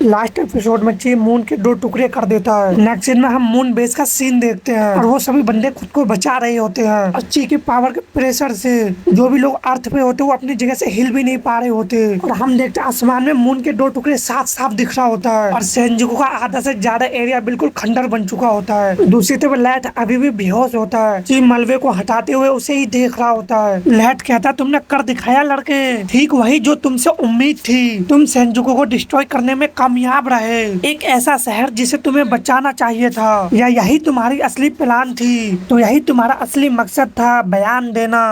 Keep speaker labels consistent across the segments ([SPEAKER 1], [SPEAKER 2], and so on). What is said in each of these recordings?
[SPEAKER 1] Last episode में ची moon के 2 टुकड़े कर देता है। नेक्स्ट सीन में हम मून बेस का सीन देखते हैं और वो सभी बंदे खुद को बचा रहे होते हैं और ची के पावर के प्रेशर से जो भी लोग अर्थ पे होते हैं वो अपनी जगह से हिल भी नहीं पा रहे होते। और हम देखते हैं आसमान में मून के 2 टुकड़े साफ साफ दिख रहा होता है और सेंजुको का आधा से ज्यादा एरिया बिल्कुल खंडर बन चुका होता है। दूसरी तरफ लैट अभी भी बेहोश होता है। ची मलबे को हटाते हुए उसे ही देख रहा होता है। लैट कहता तुमने कर दिखाया लड़के, ठीक वही जो तुमसे उम्मीद थी। तुम सेंजुको को डिस्ट्रॉय करने में कामयाब रहे। एक ऐसा शहर जिसे तुम्हें बचाना चाहिए था, या यही तुम्हारी असली प्लान थी? तो यही तुम्हारा असली मकसद था, बयान देना।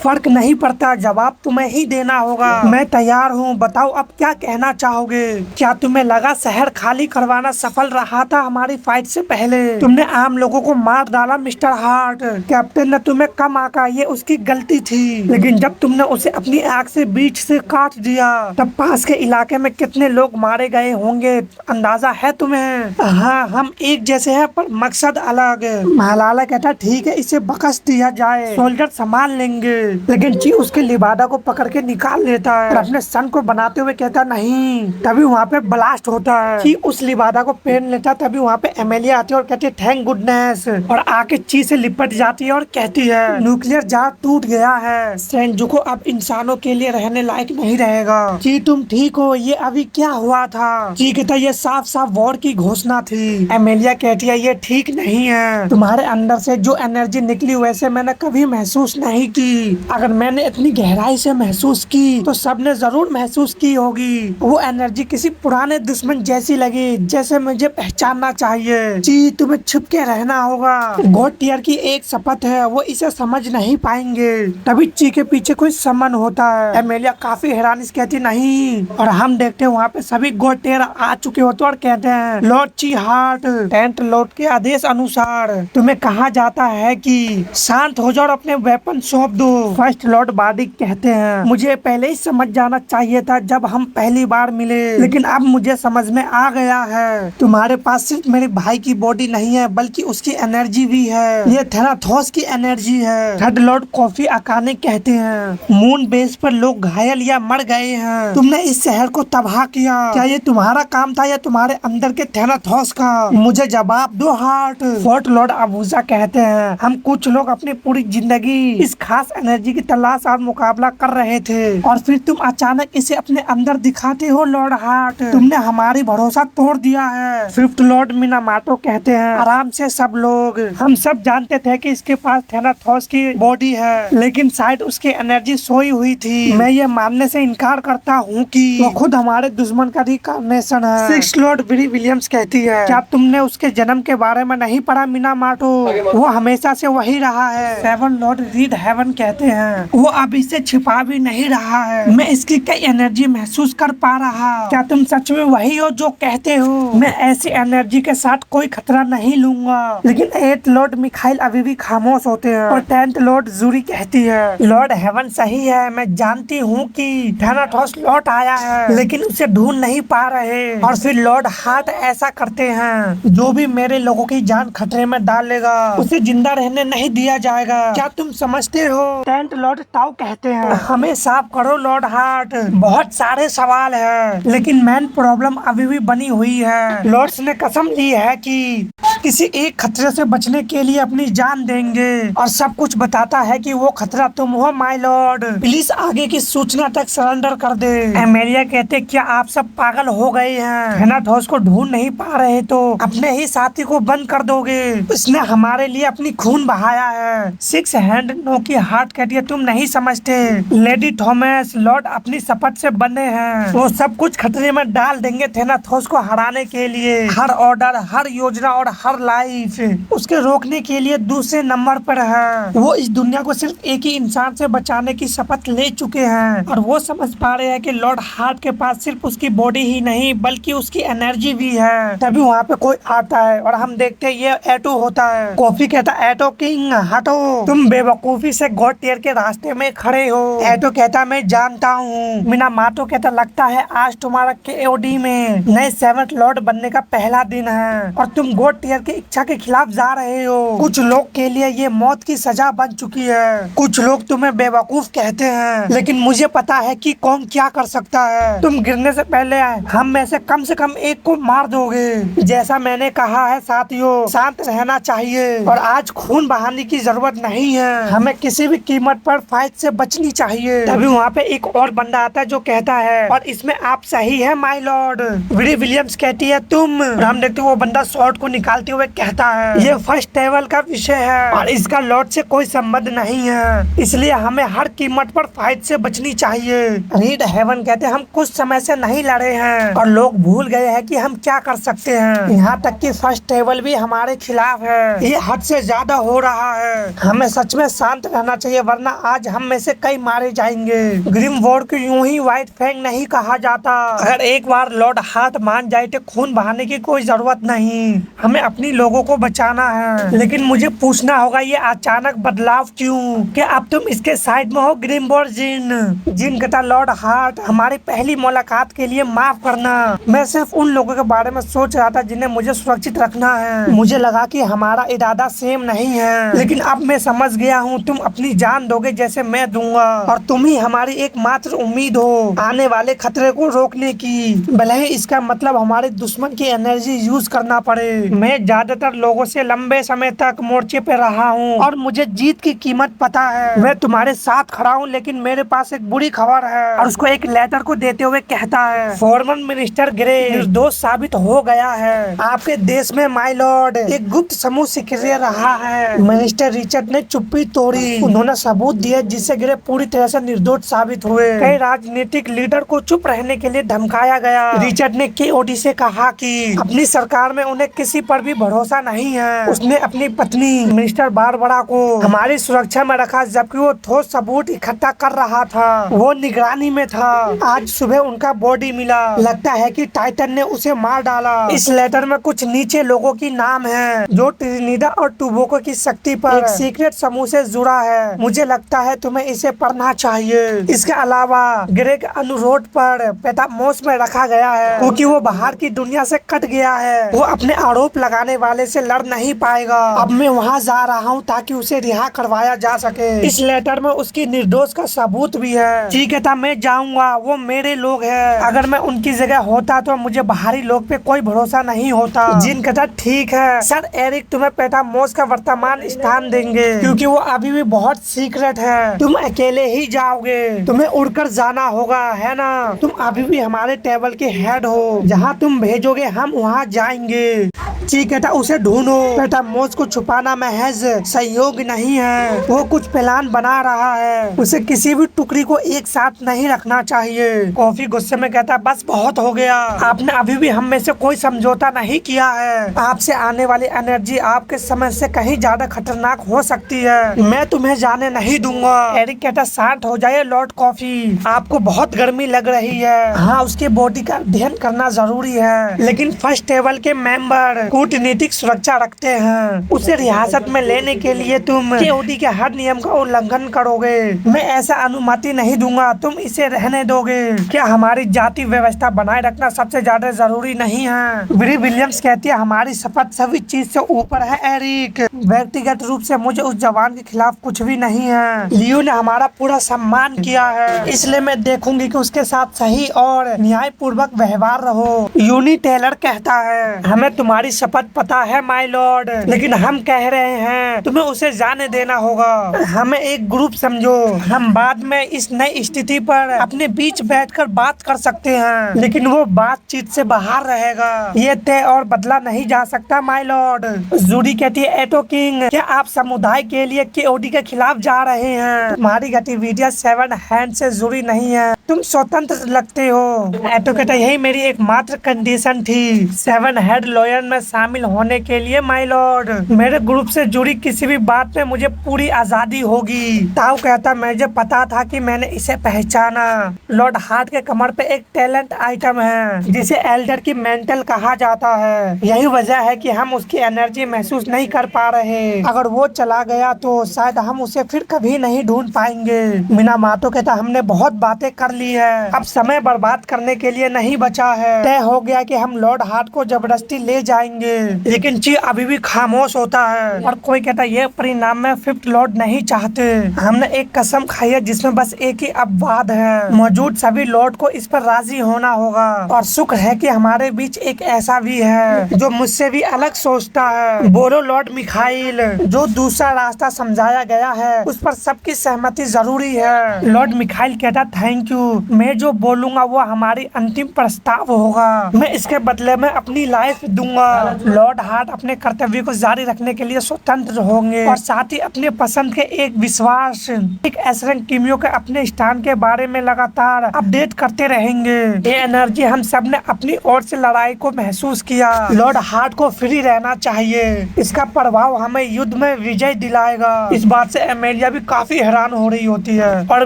[SPEAKER 1] फर्क नहीं पड़ता, जवाब तुम्हें ही देना होगा। मैं तैयार हूँ, बताओ अब क्या कहना चाहोगे? क्या तुम्हें लगा शहर खाली करवाना सफल रहा था? हमारी फाइट से पहले तुमने आम लोगों को मार डाला मिस्टर हार्ट। कैप्टन ने तुम्हें कम आका, ये उसकी गलती थी, लेकिन जब तुमने उसे अपनी आंख से बीच से काट दिया तब पास के इलाके में कितने लोग मारे गए होंगे, अंदाजा है तुम्हें? हाँ, हम एक जैसे हैं पर मकसद अलग। महालाला कहता ठीक है, इसे बख्श दिया जाए, सोल्जर संभाल लेंगे। लेकिन ची उसके लिबादा को पकड़ के निकाल लेता है और अपने सन को बनाते हुए कहता नहीं। तभी वहाँ पे ब्लास्ट होता है। ची उस लिबादा को पहन लेता, तभी वहाँ पे एमेलिया आती है और कहती है थैंक गुडनेस, और आके ची से लिपट जाती है और कहती है न्यूक्लियर जार टूट गया है, सेंजुको अब इंसानों के लिए रहने लायक नहीं रहेगा। ची तुम ठीक हो? ये अभी क्या हुआ था? ची कहता ये साफ साफ वॉर की घोषणा थी। एमेलिया कहती है ये ठीक नहीं है, तुम्हारे अंदर से जो एनर्जी निकली वैसे मैंने कभी महसूस नहीं की। अगर मैंने इतनी गहराई से महसूस की तो सबने जरूर महसूस की होगी। वो एनर्जी किसी पुराने दुश्मन जैसी लगी, जैसे मुझे पहचानना चाहिए। ची तुम्हें छुप के रहना होगा, गॉड टियर की एक शपथ है, वो इसे समझ नहीं पाएंगे। तभी ची के पीछे कोई समन होता है। एमेलिया काफी हैरानी से कहती नहीं, और हम देखते हैं वहाँ पे सभी गॉड टियर आ चुके होते और कहते हैं लॉर्ड ची हार्ट, टेंट लॉर्ड के आदेश अनुसार तुम्हें कहा जाता है कि शांत हो जाओ और अपने वेपन सौंप दो। फर्स्ट लॉर्ड बार्डिक कहते हैं मुझे पहले ही समझ जाना चाहिए था जब हम पहली बार मिले, लेकिन अब मुझे समझ में आ गया है तुम्हारे पास सिर्फ मेरे भाई की बॉडी नहीं है बल्कि उसकी एनर्जी भी है। ये थेनाथोस की एनर्जी है। थर्ड लॉर्ड कॉफी अकाने कहते हैं मून बेस पर लोग घायल या मर गए हैं, तुमने इस शहर को तबाह किया। क्या ये तुम्हारा काम था या तुम्हारे अंदर के थेनाथोस का? मुझे जवाब दो हार्ट। फोर्थ लॉर्ड अबूजा कहते हैं हम कुछ लोग अपनी पूरी जिंदगी इस खास एनर्जी की तलाश और मुकाबला कर रहे थे और फिर तुम अचानक इसे अपने अंदर दिखाते हो लॉर्ड हार्ट। तुमने हमारी भरोसा तोड़ दिया है। फिफ्थ लॉर्ड मिनामाटो कहते हैं आराम से सब लोग, हम सब जानते थे कि इसके पास थेनाथोस की बॉडी है, लेकिन शायद उसकी एनर्जी सोई हुई थी। मैं ये मानने से इनकार करता हूँ कि वो खुद हमारे दुश्मन का रिकार्नेशन है। सिक्स लॉर्ड ब्री विलियम्स कहती है क्या तुमने उसके जन्म के बारे में नहीं पढ़ा मिनामाटो? वो हमेशा से वही रहा है। सेवन लॉर्ड रीड हेवन कहते हैं वो अब इसे छिपा भी नहीं रहा है, मैं इसकी कई एनर्जी महसूस कर पा रहा। क्या तुम सच में वही हो जो कहते हो? मैं ऐसी एनर्जी के साथ कोई खतरा नहीं लूंगा। लेकिन एट लॉर्ड मिखाइल अभी भी खामोश होते हैं और टेंथ लॉर्ड जूरी कहती है लॉर्ड हेवन सही है, मैं जानती हूँ कि थेनाथोस लौट आया है लेकिन उसे ढूंढ नहीं पा रहे। और फिर लॉर्ड हार्ट ऐसा करते हैं जो भी मेरे लोगों की जान खतरे में डालेगा उसे जिंदा रहने नहीं दिया जाएगा। क्या तुम समझते हो? टेंथ लॉर्ड ताऊ कहते हैं हमें साफ करो लॉर्ड हार्ट, बहुत सारे सवाल है लेकिन मेन प्रॉब्लम अभी भी बनी हुई है। लॉर्ड्स ने कसम ली है कि किसी एक खतरे से बचने के लिए अपनी जान देंगे और सब कुछ बताता है कि वो खतरा तुम हो माय लॉर्ड, प्लीज आगे की सूचना तक सरेंडर कर दे। एमेलिया कहते क्या आप सब पागल हो गए हैं? थेनाथोस को ढूंढ नहीं पा रहे तो अपने ही साथी को बंद कर दोगे? उसने हमारे लिए अपनी खून बहाया है। सिक्स हैंड नो की हार्ट कहती है तुम नहीं समझते लेडी थॉमस, लॉर्ड अपनी शपथ से बंधे हैं, वो सब कुछ खतरे में डाल देंगे थेनाथोस को हराने के लिए। हर ऑर्डर, हर योजना और हर लाइफ उसके रोकने के लिए दूसरे नंबर पर है। वो इस दुनिया को सिर्फ एक ही इंसान से बचाने की शपथ ले चुके हैं और वो समझ पा रहे हैं कि लॉर्ड हार्ट के पास सिर्फ उसकी बॉडी ही नहीं बल्कि उसकी एनर्जी भी है। तभी वहाँ पे कोई आता है और हम देखते हैं ये एटो होता है। कॉफी कहता है एटो किंग हटो, तुम बेवकूफी से गॉड टियर के रास्ते में खड़े हो। एटो कहता मैं जानता हूँ। मिनामाटो कहता लगता है आज तुम्हारा केओडी में नए सेवंथ लॉर्ड बनने का पहला दिन है और तुम गॉड टियर टेलर की इच्छा के खिलाफ जा रहे हो। कुछ लोग के लिए ये मौत की सजा बन चुकी है। कुछ लोग तुम्हें बेवकूफ कहते हैं, लेकिन मुझे पता है कि कौन क्या कर सकता है। तुम गिरने से पहले हम में से कम एक को मार दोगे। जैसा मैंने कहा है साथियों, शांत रहना चाहिए और आज खून बहाने की जरूरत नहीं है। हमें किसी भी कीमत पर फाइट से बचनी चाहिए। तभी वहाँ पे एक और बंदा आता है जो कहता है, और इसमें आप सही है माय लॉर्ड। विरी विलियम्स कहती है तुम। हम देखते वो बंदा शॉर्ट को निकालते हुए कहता है, ये फर्स्ट टेबल का विषय है और इसका लॉर्ड से कोई संबंध नहीं है, इसलिए हमें हर कीमत पर फाइट से बचनी चाहिए। रीड हेवन कहते हम कुछ समय से नहीं लड़े हैं और लोग भूल गए हैं कि हम क्या कर सकते हैं। यहाँ तक कि फर्स्ट टेबल भी हमारे खिलाफ है। ये हद से ज्यादा हो रहा है। हमें सच में शांत रहना चाहिए, वरना आज हम में से कई मारे जाएंगे। ग्रिम वॉर्ड को यूं ही व्हाइट फैंग नहीं कहा जाता। अगर एक बार लॉर्ड हार्ट मान जाए तो खून बहाने की कोई जरूरत नहीं। हमें अपनी लोगों को बचाना है। लेकिन मुझे पूछना होगा, ये अचानक बदलाव क्यों? क्या अब तुम इसके साइड में हो ग्रिम वॉर्ड जिन कहता लॉर्ड हार्ट, हमारी पहली मुलाकात के लिए माफ करना। मैं सिर्फ उन लोगों के बारे में सोच रहा था जिन्हें मुझे सुरक्षित रखना है। मुझे लगा कि हमारा इरादा सेम नहीं है, लेकिन अब मैं समझ गया हूँ तुम अपनी जान दोगे जैसे मैं दूंगा, और तुम ही हमारी एकमात्र उम्मीद हो आने वाले खतरे को रोकने की। भले ही इसका मतलब हमारे दुश्मन की एनर्जी यूज करना पड़े। मैं ज्यादातर लोगों से लंबे समय तक मोर्चे पे रहा हूँ और मुझे जीत की कीमत पता है। मैं तुम्हारे साथ खड़ा हूँ, लेकिन मेरे पास एक बुरी खबर है। और उसको एक लेटर को देते हुए कहता है, फॉर्मर मिनिस्टर ग्रे निर्दोष साबित हो गया है। आपके देश में माय लॉर्ड एक गुप्त समूह सक्रिय रहा है। मिनिस्टर रिचर्ड ने चुप्पी तोड़ी। उन्होंने सबूत दिए जिससे ग्रे पूरी तरह से निर्दोष साबित हुए। कई राजनीतिक लीडर को चुप रहने के लिए धमकाया गया। रिचर्ड ने केओडी से कहा कि अपनी सरकार में उन्हें किसी पर भी भरोसा नहीं है। उसने अपनी पत्नी मिनिस्टर बारबरा को हमारी सुरक्षा में रखा, जबकि वो ठोस सबूत इकट्ठा कर रहा था। वो निगरानी में था। आज सुबह उनका बॉडी मिला। लगता है कि टाइटन ने उसे मार डाला। इस लेटर में कुछ नीचे लोगों की नाम है जो ट्रिनिडा और टोबैगो की शक्ति पर एक सीक्रेट समूह से जुड़ा है। मुझे लगता है तुम्हें इसे पढ़ना चाहिए। इसके अलावा ग्रे के अनुरोध पर पैटामोस में रखा गया है, क्योंकि वो बाहर की दुनिया से कट गया है। वो अपने आरोप लगाने वाले से लड़ नहीं पाएगा। अब मैं वहाँ जा रहा हूँ ताकि उसे रिहा करवाया जा सके। इस लेटर में उसकी निर्दोष का सबूत भी है। ठीक है, मैं जाऊंगा, वो मेरे लोग हैं। अगर मैं उनकी जगह होता तो मुझे बाहरी लोग पे कोई भरोसा नहीं होता। जिन कहता ठीक है सर एरिक, तुम्हें पैटामोस का वर्तमान स्थान देंगे, क्योंकि वो अभी भी बहुत सीक्रेट है। तुम अकेले ही जाओगे, तुम्हें उड़कर जाना होगा, है ना? तुम अभी भी हमारे टेबल के हेड हो। जहाँ तुम भेजोगे हम वहाँ जाएंगे। ठीक है, उसे ढूंढो। पैटामोस को छुपाना महज सहयोग नहीं है, वो कुछ प्लान बना रहा है। उसे किसी भी टुकड़ी को एक साथ नहीं रखना चाहिए। कॉफी गुस्से में कहता बस बहुत हो गया। आपने अभी भी हम में से कोई समझौता नहीं किया है। आपसे आने वाली एनर्जी आपके समय से कहीं ज्यादा खतरनाक हो सकती है। मैं तुम्हें जाने नहीं दूंगा। एरिक कहता शांत हो जाइए लॉर्ड कॉफी, आपको बहुत गर्मी लग रही है। हाँ, उसके बॉडी का अध्ययन करना जरूरी है, लेकिन फर्स्ट टेबल के मेंबर कूटनीतिक सुरक्षा रखते हैं। उसे रियासत में लेने के लिए तुम केओडी के हर नियम का उल्लंघन करोगे। मैं ऐसा अनुमति नहीं दूंगा। तुम इसे रहने दोगे? क्या हमारी जाति व्यवस्था बनाए रखना सबसे ज्यादा जरूरी नहीं है? ब्री विलियम्स कहती है हमारी शपथ सभी चीज से ऊपर है एरिक। व्यक्तिगत रूप से मुझे उस जवान के खिलाफ कुछ भी नहीं है। लियो ने हमारा पूरा सम्मान किया है, इसलिए मैं देखूंगी कि उसके साथ सही और न्याय पूर्वक व्यवहार रहो। यूनी टेलर कहता है हमें तुम्हारी शपथ पता है माय लॉर्ड, लेकिन हम कह रहे हैं तुम्हें उसे जाने देना होगा। हमें एक ग्रुप समझो। हम बाद में इस नई स्थिति पर अपने बीच बैठकर बात कर सकते हैं, लेकिन वो बातचीत से बाहर रहेगा। ये तय और बदला नहीं जा सकता माय लॉर्ड। जूडी कहती है एटो किंग, क्या आप समुदाय के लिए केओडी के खिलाफ जा रहे हैं? तुम्हारी गतिविधियां सेवन हैंड से जुड़ी नहीं है, तुम स्वतंत्र लगते हो। एटो कहता है यही मेरी एकमात्र कंडीशन थी सेवन हेड लॉयर में शामिल होने के लिए माय लॉर्ड। मेरे ग्रुप से जुड़ी किसी भी बात में मुझे पूरी आजादी होगी। ताऊ कहता मुझे पता था कि मैंने इसे पहचाना। लॉर्ड हार्ट के कमर पे एक टैलेंट आइटम है जिसे एल्डर की मेंटल कहा जाता है। यही वजह है कि हम उसकी एनर्जी महसूस नहीं कर पा रहे। अगर वो चला गया तो शायद हम उसे फिर कभी नहीं ढूंढ पाएंगे। मिनामोटो कहता हमने बहुत बातें कर ली है, अब समय बर्बाद करने के लिए नहीं बचा है। तय हो गया कि हम लॉर्ड हार्ट को जबरदस्ती ले जाएंगे जाएंगे, लेकिन ची अभी भी खामोश होता है और कोई कहता है ये परिणाम में फिफ्थ लॉर्ड नहीं चाहते। हमने एक कसम खाई है जिसमें बस एक ही अपवाद है, मौजूद सभी लॉर्ड को इस पर राजी होना होगा और शुक्र है कि हमारे बीच एक ऐसा भी है जो मुझसे भी अलग सोचता है। बोलो लॉर्ड मिखाइल, जो दूसरा रास्ता समझाया गया है उस पर सबकी सहमति जरूरी है। लॉर्ड मिखाइल कहता थैंक यू, मैं जो बोलूंगा वो हमारी अंतिम प्रस्ताव होगा, मैं इसके बदले में अपनी लाइफ दूंगा। लॉर्ड हार्ट अपने कर्तव्य को जारी रखने के लिए स्वतंत्र होंगे और साथ ही अपने पसंद के एक विश्वास एक एसरंग टीमियों के अपने स्थान के बारे में लगातार अपडेट करते रहेंगे। ये एनर्जी हम सब ने अपनी ओर से लड़ाई को महसूस किया। लॉर्ड हार्ट को फ्री रहना चाहिए, इसका प्रभाव हमें युद्ध में विजय दिलाएगा। इस बात से एमेलिया भी काफी हैरान हो रही होती है और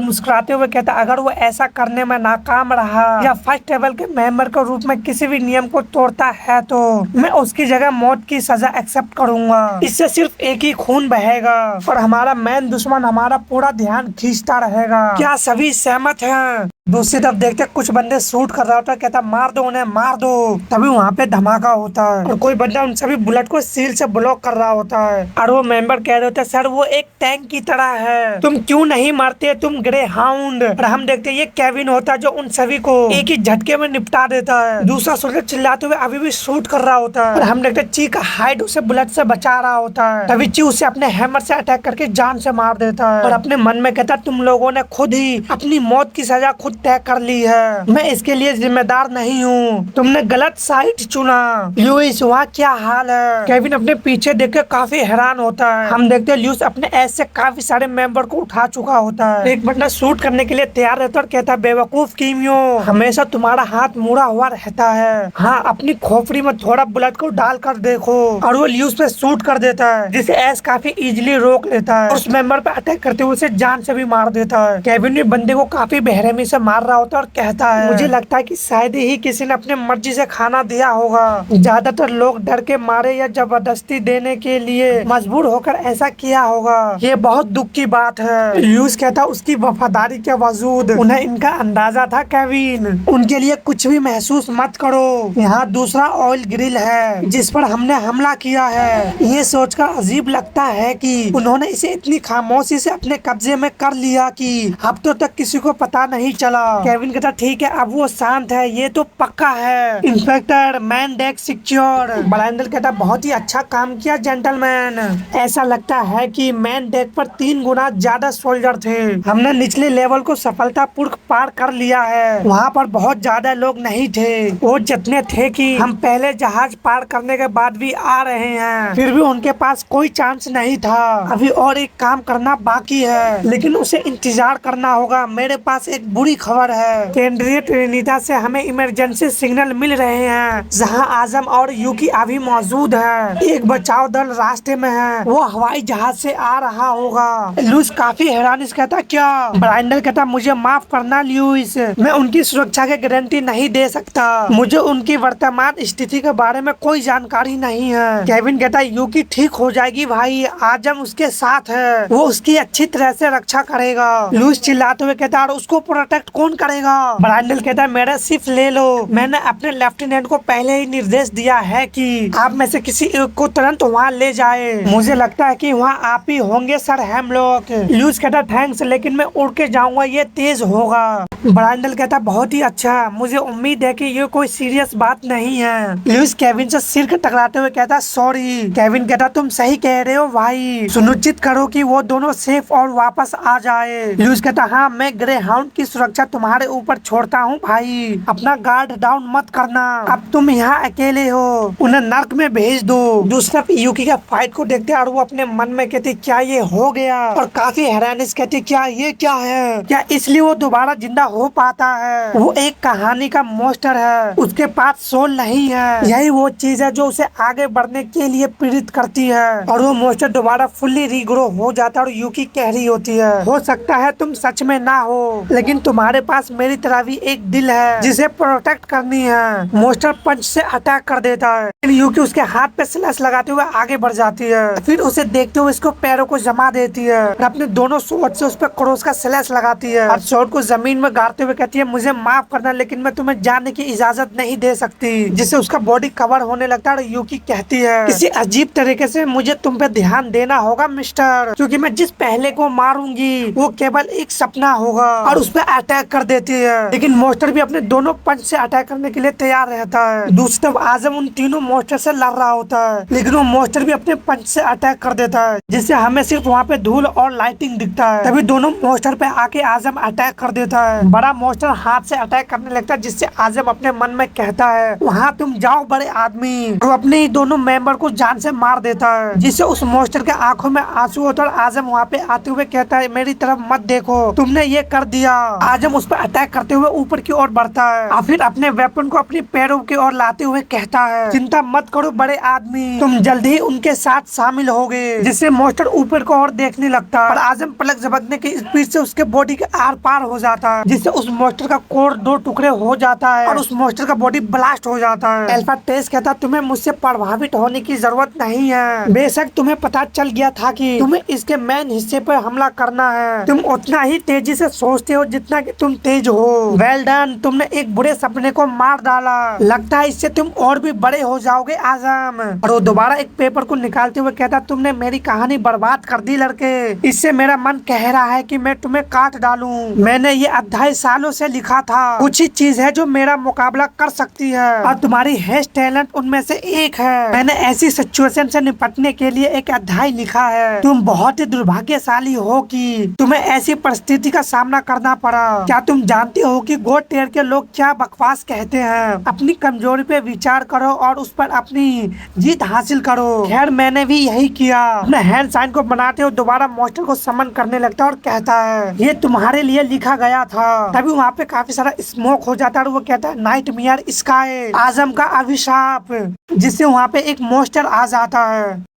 [SPEAKER 1] मुस्कुराते हुए कहता अगर वो ऐसा करने में नाकाम रहा या फर्स्ट टेबल के मेंबर के रूप में किसी भी नियम को तोड़ता है तो मैं उसकी जगह मौत की सजा एक्सेप्ट करूंगा। इससे सिर्फ एक ही खून बहेगा और हमारा मेन दुश्मन हमारा पूरा ध्यान खींचता रहेगा। क्या सभी सहमत हैं? दूसरी तरफ देखते कुछ बंदे शूट कर रहा होता है, कहता मार दो उन्हें मार दो। तभी वहाँ पे धमाका होता है और कोई बंदा उन सभी बुलेट को सील से ब्लॉक कर रहा होता है और वो मेंबर कह रहे होते हैं सर वो एक टैंक की तरह है, तुम क्यों नहीं मारते, तुम ग्रे हाउंड। और हम देखते हैं ये केविन होता है जो उन सभी को एक ही झटके में निपटा देता है। दूसरा सोल्जर चिल्लाते हुए अभी भी शूट कर रहा होता है और हम देखते ची का हाइड उसे बुलेट से बचा रहा होता है। तभी ची उसे अपने हैमर से अटैक करके जान से मार देता है और अपने मन में कहता तुम लोगों ने खुद ही अपनी मौत की सजा खुद तय कर ली है, मैं इसके लिए जिम्मेदार नहीं हूँ, तुमने गलत साइड चुना। ल्यूइस वहाँ क्या हाल है? केविन अपने पीछे देख के काफी हैरान होता है। हम देखते हैं ल्यूइस अपने एस से काफी सारे मेंबर को उठा चुका होता है। एक बंदा शूट करने के लिए तैयार रहता है और कहता है बेवकूफ कीमियो, हमेशा तुम्हारा हाथ मुड़ा हुआ रहता है, हाँ अपनी खोपड़ी में थोड़ा बुलेट को डाल कर देखो। और वो ल्यूइस पे शूट कर देता है जिसे एस काफी इजिली रोक लेता है और उस मेंबर पे अटैक करते हुए उसे जान से भी मार देता है। केविन भी बंदे को काफी बेरहमी से मार रहा होता है और कहता है मुझे लगता है कि शायद ही किसी ने अपने मर्जी से खाना दिया होगा, ज्यादातर लोग डर के मारे या जबरदस्ती देने के लिए मजबूर होकर ऐसा किया होगा, ये बहुत दुख की बात है। ल्यूइस कहता उसकी वफादारी के बावजूद उन्हें इनका अंदाजा था केविन, उनके लिए कुछ भी महसूस मत करो, यहाँ दूसरा ऑयल ग्रिल है जिस पर हमने हमला किया है। ये सोचकर अजीब लगता है कि उन्होंने इसे इतनी खामोशी से अपने कब्जे में कर लिया कि हफ्तों तक किसी को पता नहीं चला। केविन कहता ठीक है अब वो शांत है, ये तो पक्का है। Inspector man deck secure. Blinder कहता बहुत ही अच्छा काम किया जेंटलमैन, ऐसा लगता है कि मैन डेक पर 3 गुना ज्यादा सोल्जर थे, हमने निचले लेवल को सफलतापूर्वक पार कर लिया है। वहाँ पर बहुत ज्यादा लोग नहीं थे, वो जितने थे कि हम पहले जहाज पार करने के बाद भी आ रहे हैं, फिर भी उनके पास कोई चांस नहीं था। अभी और एक काम करना बाकी है लेकिन उसे इंतजार करना होगा। मेरे पास एक बुरी खबर है, केंद्रीय ट्रिनिटा से हमें इमरजेंसी सिग्नल मिल रहे हैं जहां आजम और यूकी अभी मौजूद है। एक बचाव दल रास्ते में है, वो हवाई जहाज से आ रहा होगा। लुइस काफी हैरान कहता क्या? ब्राइंडर कहता मुझे माफ करना ल्यूइस, मैं उनकी सुरक्षा की गारंटी नहीं दे सकता, मुझे उनकी वर्तमान स्थिति के बारे में कोई जानकारी नहीं है। केविन कहता यूकी ठीक हो जाएगी भाई, आजम उसके साथ है, वो उसकी अच्छी तरह से रक्षा करेगा। लुइस चिल्लाते हुए कहता उसको प्रोटेक्ट कौन करेगा? ब्रांडल कहता है मेरा सिर्फ ले लो, मैंने अपने लेफ्टिनेंट को पहले ही निर्देश दिया है कि आप में से किसी एक को तुरंत वहाँ ले जाए, मुझे लगता है कि वहाँ आप ही होंगे सर हेमलॉक। ल्यूइस कहता थैंक्स लेकिन मैं उड़ के जाऊंगा, ये तेज होगा। ब्रांडल कहता बहुत ही अच्छा, मुझे उम्मीद है कि ये कोई सीरियस बात नहीं है। ल्यूइस केविन से सिर टकराते हुए कहता सॉरी। केविन कहता तुम सही कह रहे हो भाई, सुनिश्चित करो कि वो दोनों सेफ और वापस आ जाए। ल्यूइस कहता हाँ मैं ग्रे हाउंड की सुरक्षा तुम्हारे ऊपर छोड़ता हूँ भाई, अपना गार्ड डाउन मत करना, अब तुम यहाँ अकेले हो, उन्हें नर्क में भेज दो। दूसरा यूकी का फाइट को देखते और वो अपने मन में कहती क्या ये हो गया, और काफी हैरानिश कहती क्या ये क्या है, क्या इसलिए वो दोबारा जिंदा हो पाता है? वो एक कहानी का मोस्टर है, उसके पास सोल नहीं है, यही वो चीज है जो उसे आगे बढ़ने के लिए प्रेरित करती है। और वो मोस्टर दोबारा फुल्ली रीग्रो हो जाता है और यूकी कह रही होती है हो सकता है तुम सच में ना हो, लेकिन तुम्हारे पास मेरी तरह भी एक दिल है जिसे प्रोटेक्ट करनी है। मोस्टर पंच से अटैक कर देता है, यूकी उसके हाथ पे स्लैश लगाते हुए आगे बढ़ जाती है, फिर उसे देखते हुए इसको पैरों को जमा देती है और अपने दोनों स्वॉर्ड से उस पर क्रॉस का स्लैश लगाती है और स्वॉर्ड को जमीन में फुफकारते हुए कहती है मुझे माफ करना लेकिन मैं तुम्हें जाने की इजाजत नहीं दे सकती, जिससे उसका बॉडी कवर होने लगता है। और यूकी कहती है किसी अजीब तरीके से मुझे तुम पे ध्यान देना होगा मिस्टर, क्योंकि मैं जिस पहले को मारूंगी वो केवल एक सपना होगा। और उस पर अटैक कर देती है, लेकिन मॉन्स्टर भी अपने दोनों पंच से अटैक करने के लिए तैयार रहता है। दूसरी तरफ आजम उन तीनों मॉन्स्टर से लड़ रहा होता है, लेकिन वो मॉन्स्टर भी अपने पंच से अटैक कर देता है, जिससे हमें सिर्फ वहाँ पे धूल और लाइटिंग दिखता है। तभी दोनों मॉन्स्टर पे आके आजम अटैक कर देता है। बड़ा मॉन्स्टर हाथ से अटैक करने लगता है, जिससे आजम अपने मन में कहता है वहाँ तुम जाओ बड़े आदमी, और अपने ही दोनों मेंबर को जान से मार देता है, जिससे उस मॉन्स्टर के आंखों में आंसू होता है। और आजम वहाँ पे आते हुए कहता है मेरी तरफ मत देखो, तुमने ये कर दिया। आजम उस पर अटैक करते हुए ऊपर की ओर बढ़ता है और फिर अपने वेपन को अपनी पैरों की ओर लाते हुए कहता है चिंता मत करो बड़े आदमी, तुम जल्द ही उनके साथ शामिल होगे। जिससे मॉन्स्टर ऊपर को और देखने लगता है और आजम पलक झपकने की स्पीड से उसके बॉडी के आर पार हो जाता है, जिससे उस मॉन्स्टर का कोर दो टुकड़े हो जाता है और उस मॉन्स्टर का बॉडी ब्लास्ट हो जाता है। अल्फा टेस कहता तुम्हें मुझसे प्रभावित होने की जरूरत नहीं है, बेशक तुम्हें पता चल गया था कि तुम्हें इसके मेन हिस्से पर हमला करना है, तुम उतना ही तेजी से सोचते हो जितना कि तुम तेज हो। वेल डन, तुमने एक बुरे सपने को मार डाला, लगता है इससे तुम और भी बड़े हो जाओगे आजम। और वो दोबारा एक पेपर को निकालते हुए कहता तुमने मेरी कहानी बर्बाद कर दी लड़के, इससे मेरा मन कह रहा है कि मैं तुम्हें काट डालूं। मैंने ये अध्याय सालों से लिखा था, कुछ ही चीज है जो मेरा मुकाबला कर सकती है और तुम्हारी हेस्ट टैलेंट उनमें से एक है। मैंने ऐसी सिचुएशन से निपटने के लिए एक अध्याय लिखा है। तुम बहुत ही दुर्भाग्यशाली हो कि तुम्हें ऐसी परिस्थिति का सामना करना पड़ा। क्या तुम जानते हो कि गोट टेयर के लोग क्या बकवास कहते हैं? अपनी कमजोरी पे विचार करो और उस पर अपनी जीत हासिल करो। खैर मैंने भी यही किया। अपने हैंड साइन को बनाते हुए दोबारा मॉन्स्टर को समन करने लगता है और कहता है ये तुम्हारे लिए लिखा गया था। तभी वहाँ पे काफी सारा स्मोक हो जाता है और वो कहता है नाइटमेयर स्काई, आजम का अभिशाप, जिससे वहाँ पे एक मॉन्स्टर आ जाता है।